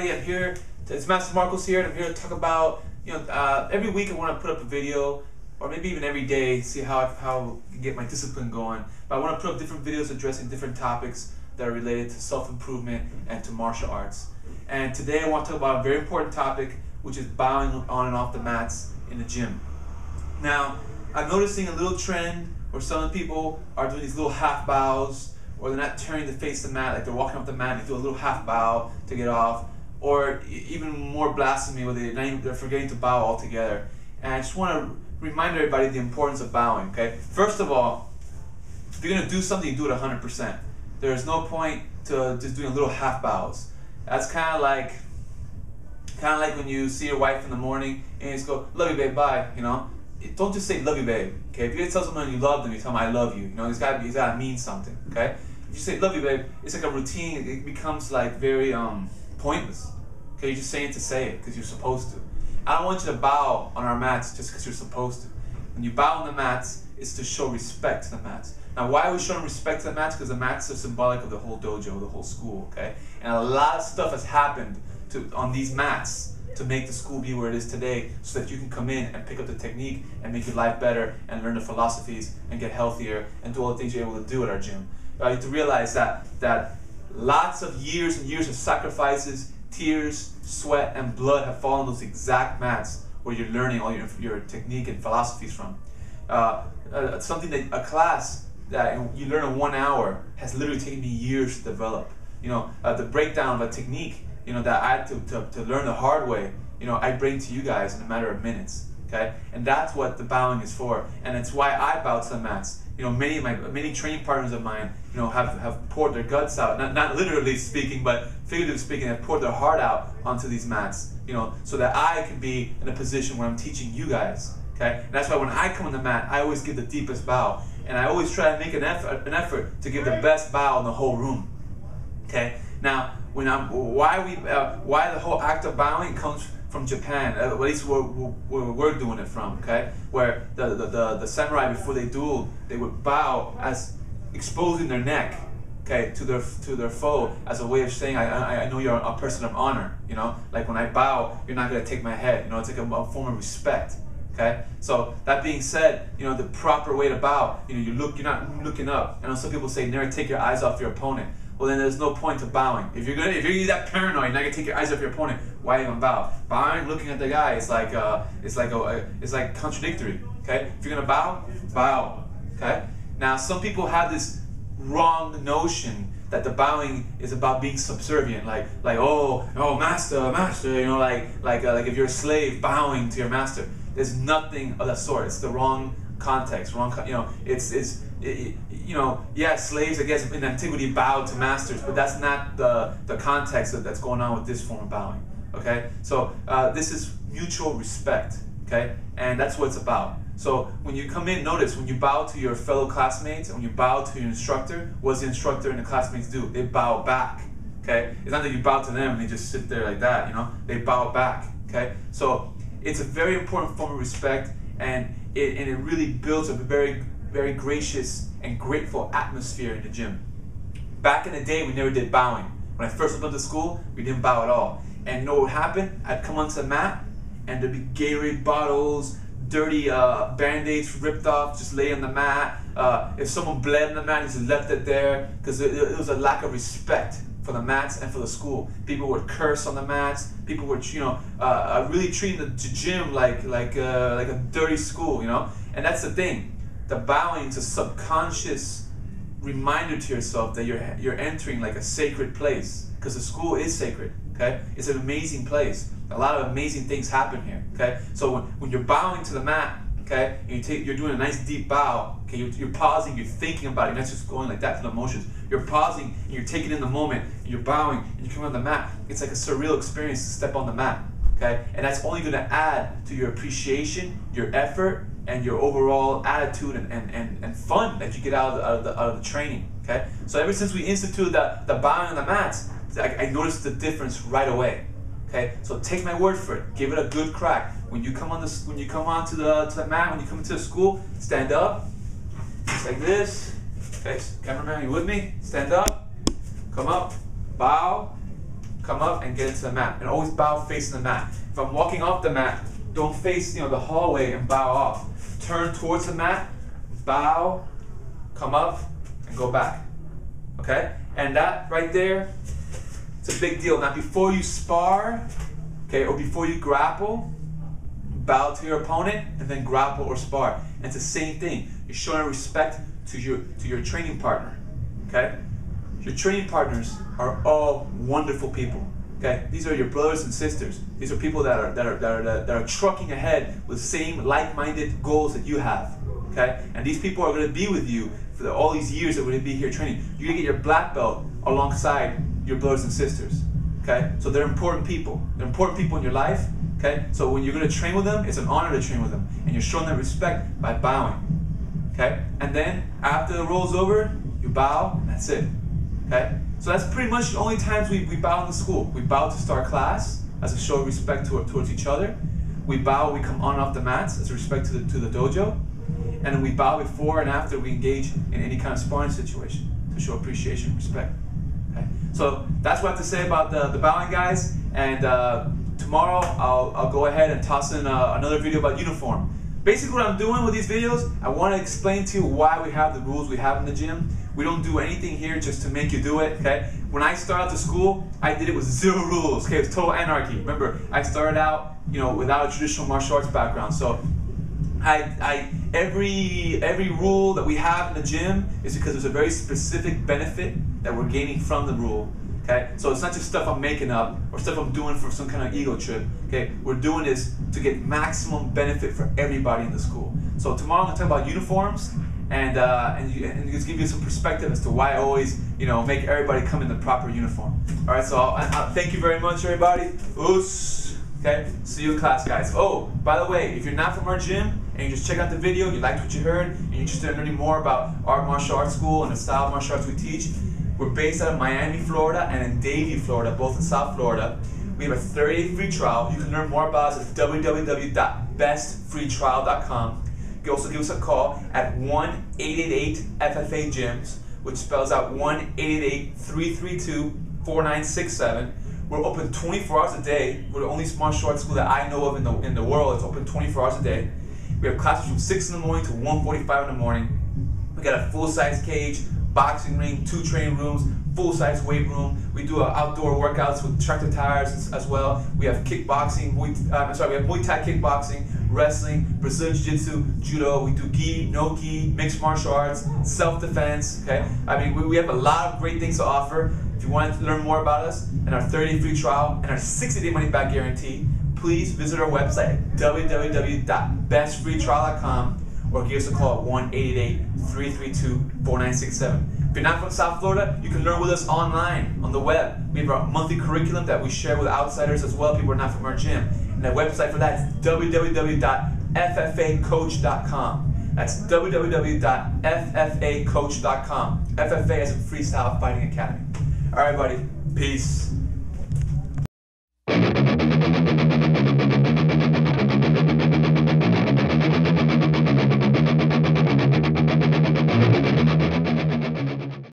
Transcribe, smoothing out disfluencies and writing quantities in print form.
everybody. I'm here. It's Master Marcos here, and I'm here to talk about, every week I want to put up a video, or maybe even every day, see how I can get my discipline going. But I want to put up different videos addressing different topics that are related to self-improvement and to martial arts. And today I want to talk about a very important topic, which is bowing on and off the mats in the gym. Now, I'm noticing a little trend where some people are doing these little half bows, or they're not turning to face the mat, like they're walking off the mat and they do a little half bow to get off, or even more blasphemy where they're forgetting to bow altogether. And I just want to remind everybody the importance of bowing, okay? First of all, if you're going to do something, you do it 100%. There's no point to just doing little half bows. That's kind of like when you see your wife in the morning and you just go, "Love you, babe, bye," Don't just say "love you, babe." Okay, if you tell someone you love them, you tell them "I love you." It's gotta mean something. Okay, if you say "love you, babe," it's like a routine. It becomes like very pointless. Okay, you're just saying to say it because you're supposed to. I don't want you to bow on our mats just because you're supposed to. When you bow on the mats, it's to show respect to the mats. Now, why are we showing respect to the mats? Because the mats are symbolic of the whole dojo, the whole school. Okay, and a lot of stuff has happened on these mats to make the school be where it is today, so that you can come in and pick up the technique and make your life better and learn the philosophies and get healthier and do all the things you're able to do at our gym. You have to realize that lots of years and years of sacrifices, tears, sweat, and blood have fallen on those exact mats where you're learning all your technique and philosophies from. A class that you learn in 1 hour has literally taken me years to develop. The breakdown of a technique, that I had to learn the hard way, I bring to you guys in a matter of minutes, okay? And that's what the bowing is for, and it's why I bow to the mats. Many training partners of mine, have poured their guts out, not literally speaking, but figuratively speaking, have poured their heart out onto these mats, so that I can be in a position where I'm teaching you guys, okay? And that's why when I come on the mat, I always give the deepest bow, and I always try to make an effort to give the best bow in the whole room, okay? Now, why the whole act of bowing comes from Japan, at least where we're doing it from, okay? Where the samurai, before they dueled, they would bow as exposing their neck, okay, to their foe, as a way of saying, I know you're a person of honor, like when I bow, you're not gonna take my head, it's like a form of respect, okay? So that being said, the proper way to bow, you're not looking up. I know some people say never take your eyes off your opponent. Well, then there's no point to bowing. If you're that paranoid, you're not gonna take your eyes off your opponent. Why even bow? Bowing, looking at the guy, it's like contradictory. Okay, if you're gonna bow, bow. Okay. Now, some people have this wrong notion that the bowing is about being subservient, like oh master, like if you're a slave bowing to your master. There's nothing of that sort. It's the wrong context. Yeah, slaves, I guess, in antiquity bowed to masters, but that's not the context that's going on with this form of bowing, okay? So this is mutual respect, okay? And that's what it's about. So when you come in, notice, when you bow to your fellow classmates, and when you bow to your instructor, what does the instructor and the classmates do? They bow back, okay? It's not that you bow to them and they just sit there like that, They bow back, okay? So it's a very important form of respect, and it really builds a very, very gracious and grateful atmosphere in the gym. Back in the day, we never did bowing. When I first went to school, we didn't bow at all. And you know what would happen? I'd come onto the mat, and there'd be Gatorade bottles, dirty Band-Aids ripped off, just lay on the mat. If someone bled on the mat, he just left it there, because it was a lack of respect for the mats and for the school. People would curse on the mats. People were, really treating the gym like a dirty school, And that's the thing. The bowing is a subconscious reminder to yourself that you're entering like a sacred place, because the school is sacred, okay? It's an amazing place. A lot of amazing things happen here, okay? So when you're bowing to the mat, okay, and you're doing a nice deep bow, okay, you're pausing, you're thinking about it, you're not just going like that to the motions. You're pausing and you're taking in the moment, and you're bowing and you're coming on the mat. It's like a surreal experience to step on the mat, okay? And that's only going to add to your appreciation, your effort, and your overall attitude and fun that you get out of the training, okay? So ever since we instituted the bowing on the mats, I noticed the difference right away, okay? So take my word for it. Give it a good crack. When you come onto the mat, when you come into the school, stand up, just like this. Okay, cameraman, you with me? Stand up, come up, bow, come up and get into the mat. And always bow facing the mat. If I'm walking off the mat, don't face the hallway and bow off. Turn towards the mat, bow, come up, and go back. Okay? And that right there, it's a big deal. Now before you spar, okay, or before you grapple, bow to your opponent and then grapple or spar. And it's the same thing. You're showing respect to your training partner. Okay? Your training partners are all wonderful people. Okay? These are your brothers and sisters. These are people that are trucking ahead with same like-minded goals that you have. Okay? And these people are going to be with you for all these years that we're going to be here training. You're going to get your black belt alongside your brothers and sisters. Okay? So they're important people. They're important people in your life. Okay? So when you're going to train with them, it's an honor to train with them. And you're showing them respect by bowing. Okay? And then after the roll's over, you bow, and that's it. Okay? So that's pretty much the only times we bow in the school. We bow to start class as a show of respect towards each other. We bow, we come on and off the mats as a respect to the dojo. And then we bow before and after we engage in any kind of sparring situation to show appreciation and respect. Okay? So that's what I have to say about the bowing, guys. And tomorrow I'll go ahead and toss in another video about uniform. Basically what I'm doing with these videos, I want to explain to you why we have the rules we have in the gym. We don't do anything here just to make you do it, okay? When I started out the school, I did it with 0 rules, okay? It was total anarchy. Remember, I started out, without a traditional martial arts background. So every rule that we have in the gym is because there's a very specific benefit that we're gaining from the rule. Okay? So it's not just stuff I'm making up or stuff I'm doing for some kind of ego trip. Okay? We're doing this to get maximum benefit for everybody in the school. So tomorrow I'm going to talk about uniforms and just give you some perspective as to why I always make everybody come in the proper uniform. All right. So I'll thank you very much, everybody. Oos. Okay. See you in class, guys. Oh, by the way, if you're not from our gym and you just check out the video, you liked what you heard, and you're interested in learning more about our martial arts school and the style of martial arts we teach. We're based out of Miami, Florida, and in Davie, Florida, both in South Florida. We have a 30-day free trial. You can learn more about us at www.bestfreetrial.com. You can also give us a call at 1-888-FFA-GYMS, which spells out 1-888-332-4967. We're open 24 hours a day. We're the only martial arts school that I know of in the world that's open 24 hours a day. We have classes from 6 in the morning to 1:45 in the morning. We got a full-size cage, boxing ring, 2 training rooms, full-size weight room. We do outdoor workouts with tractor tires as well. We have kickboxing, we have Muay Thai kickboxing, wrestling, Brazilian Jiu-Jitsu, judo. We do gi, no gi, mixed martial arts, self-defense. Okay, I mean we have a lot of great things to offer. If you want to learn more about us and our 30-day free trial and our 60-day money-back guarantee, please visit our website at www.bestfreetrial.com. or give us a call at 1-888-332-4967. If you're not from South Florida, you can learn with us online, on the web. We have our monthly curriculum that we share with outsiders as well, people who are not from our gym. And the website for that is www.ffacoach.com. That's www.ffacoach.com. FFA is a Freestyle Fighting Academy. All right, buddy. Peace.